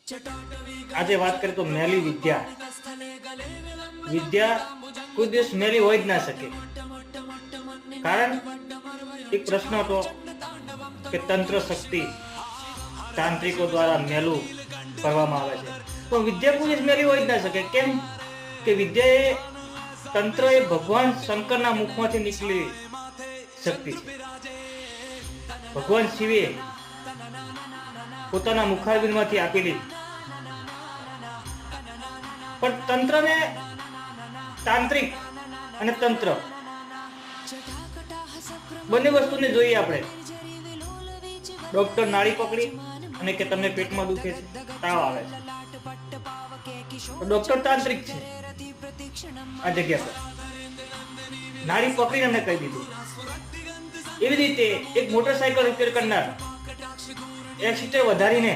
આજે વાત કરીએ તો મેલી વિદ્યા વિદ્યા કોઈ દિવસ મેલી હોય જ ના શકે. કારણ એક પ્રશ્ન હતો કે તંત્ર શક્તિ તાંત્રિકો દ્વારા મેલું કરવામાં આવે છે, તો વિદ્યા કોઈ દિવસ મેલી હોય જ ના શકે. કેમ કે વિદ્યા એ તંત્ર એ ભગવાન શંકરના મુખમાંથી નીકળી શક્તિ છે. ભગવાન શિવે પોતાના મુખારબિંદમાંથી આપેલી. પણ તંત્રને તાંત્રિક અને તંત્ર બંને વસ્તુને જોઈએ આપણે. ડોક્ટર નાડી પકડી અને કે તમને પેટમાં દુખે છે, તાવ આવે છે, તો ડોક્ટર તાંત્રિક છે. આ જગ્યા પર નાડી પકડીને અમને કહી દીધું. એવી રીતે એક મોટરસાયકલ રિપેર કરનાર એક્સિટર વધારીને